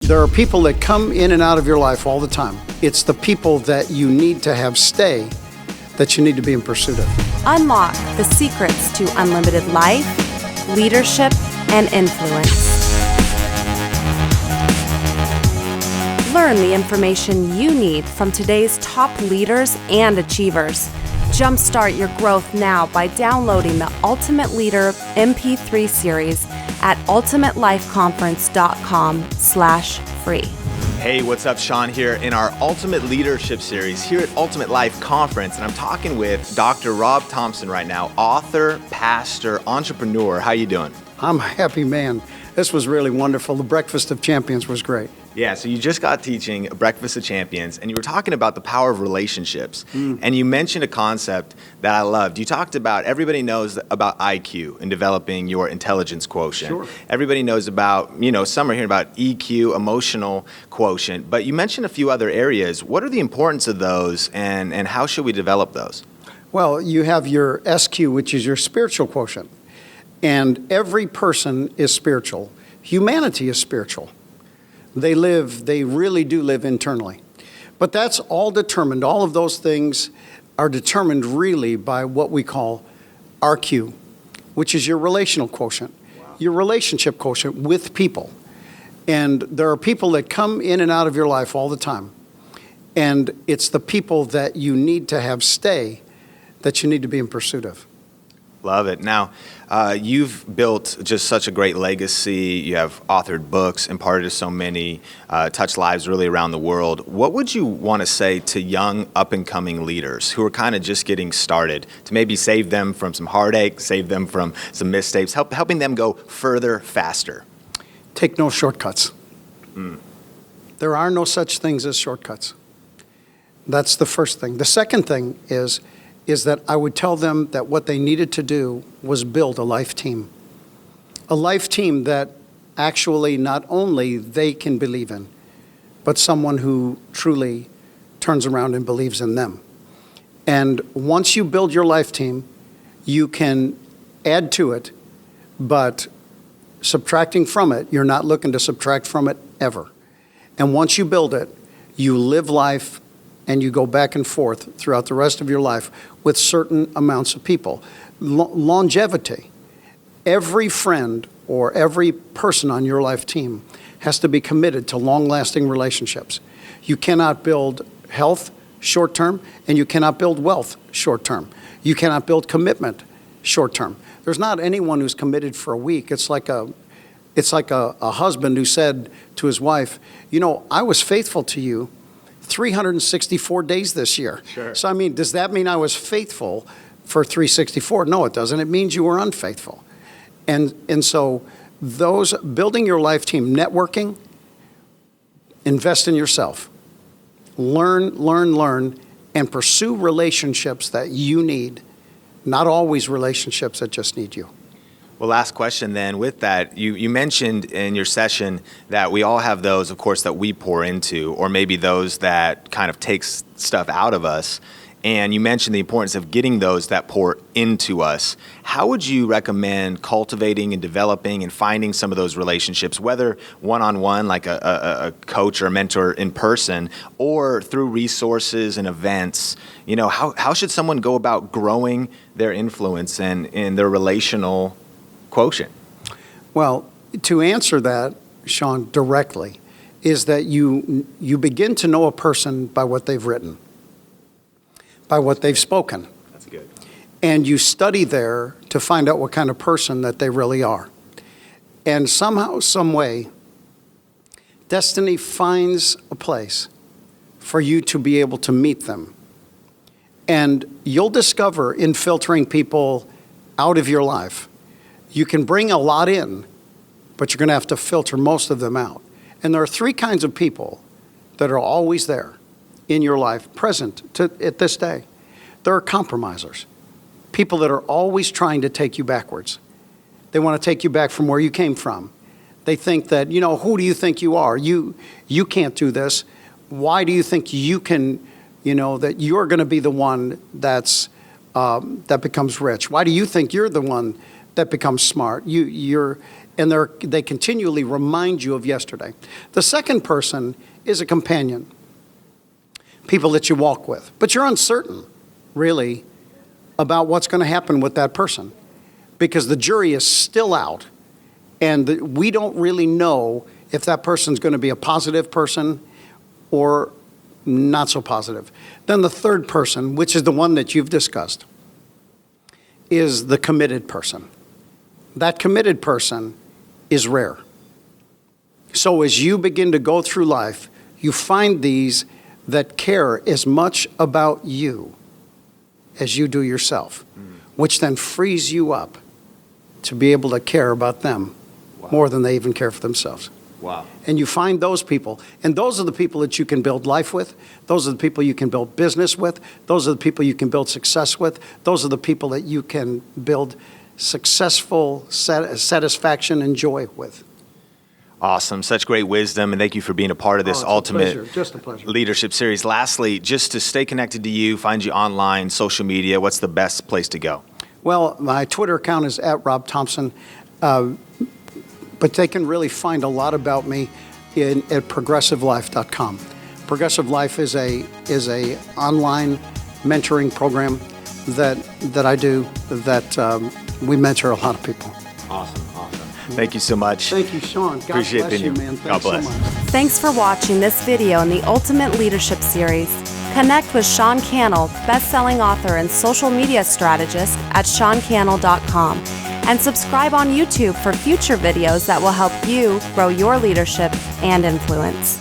There are people that come in and out of your life all the time. It's the people that you need to have stay that you need to be in pursuit of. Unlock the secrets to unlimited life, leadership, and influence. Learn the information you need from today's top leaders and achievers. Jumpstart your growth now by downloading the Ultimate Leader MP3 series at ultimatelifeconference.com/free. Hey, what's up? Sean here in our Ultimate Leadership series here at Ultimate Life Conference, and I'm talking with Dr. Robb Thompson right now, author, pastor, entrepreneur. How you doing? I'm a happy man. This was really wonderful. The Breakfast of Champions was great. Yeah, so you just got teaching Breakfast of Champions, and you were talking about the power of relationships, and you mentioned a concept that I loved. You talked about, everybody knows about IQ and developing your intelligence quotient. Sure. Everybody knows about, some are hearing about EQ, emotional quotient, but you mentioned a few other areas. What are the importance of those, and how should we develop those? Well, you have your SQ, which is your spiritual quotient, and every person is spiritual. Humanity is spiritual. They really do live internally. But that's all determined, all of those things are determined really by what we call RQ, which is your relational quotient, your relationship quotient with people. And there are people that come in and out of your life all the time. And it's the people that you need to have stay that you need to be in pursuit of. Love it. Now, you've built just such a great legacy. You have authored books, imparted to so many, touched lives really around the world. What would you want to say to young, up-and-coming leaders who are kind of just getting started to maybe save them from some heartache, save them from some mistakes, helping them go further, faster? Take no shortcuts. There are no such things as shortcuts. That's the first thing. The second thing is that I would tell them that what they needed to do was build a life team. A life team that actually not only they can believe in, but someone who truly turns around and believes in them. And once you build your life team, you can add to it, but subtracting from it, you're not looking to subtract from it ever. And once you build it, you live life and you go back and forth throughout the rest of your life with certain amounts of people. Longevity. Every friend or every person on your life team has to be committed to long-lasting relationships. You cannot build health short-term, and you cannot build wealth short-term. You cannot build commitment short-term. There's not anyone who's committed for a week. It's like a husband who said to his wife, I was faithful to you 364 days this year. Sure. So, does that mean I was faithful for 364? No, it doesn't. It means you were unfaithful. And so those, building your life team, networking, invest in yourself. Learn, and pursue relationships that you need, not always relationships that just need you. Well, last question then with that. You mentioned in your session that we all have those, of course, that we pour into, or maybe those that kind of takes stuff out of us. And you mentioned the importance of getting those that pour into us. How would you recommend cultivating and developing and finding some of those relationships, whether one-on-one, like a coach or a mentor in person, or through resources and events? How should someone go about growing their influence and their relational quotient? Well, to answer that, Sean, directly, is that you begin to know a person by what they've written, by what they've spoken. That's good. And you study there to find out what kind of person that they really are. And somehow, some way, destiny finds a place for you to be able to meet them. And you'll discover in filtering people out of your life, you can bring a lot in, but you're going to have to filter most of them out. And there are three kinds of people that are always there in your life, present at this day. There are compromisers, people that are always trying to take you backwards. They want to take you back from where you came from. They think that, who do you think you are? You can't do this. Why do you think you can, that you're going to be the one that becomes rich? Why do you think you're the one that becomes smart? and they continually remind you of yesterday. The second person is a companion, people that you walk with, but you're uncertain, really, about what's going to happen with that person because the jury is still out, and we don't really know if that person's going to be a positive person or not so positive. Then the third person, which is the one that you've discussed, is the committed person. That committed person is rare. So as you begin to go through life, you find these that care as much about you as you do yourself, which then frees you up to be able to care about them more than they even care for themselves. Wow. And you find those people, and those are the people that you can build life with. Those are the people you can build business with. Those are the people you can build success with. Those are the people that you can build successful satisfaction and joy with. Awesome. Such great wisdom, and thank you for being a part of this ultimate Just a pleasure. leadership series. Lastly, just to stay connected to you, find you online, social media, what's the best place to go? Well, my Twitter account is @Robb Thompson, but they can really find a lot about me at progressivelife.com. Progressive Life is a online mentoring program that I do that we mentor a lot of people. Awesome. Thank you so much. Thank you, Sean. God Appreciate bless you, being here. man. God Thanks so bless. much. Thanks for watching this video in the Ultimate Leadership Series. Connect with Sean Cannell, best-selling author and social media strategist at SeanCannell.com. And subscribe on YouTube for future videos that will help you grow your leadership and influence.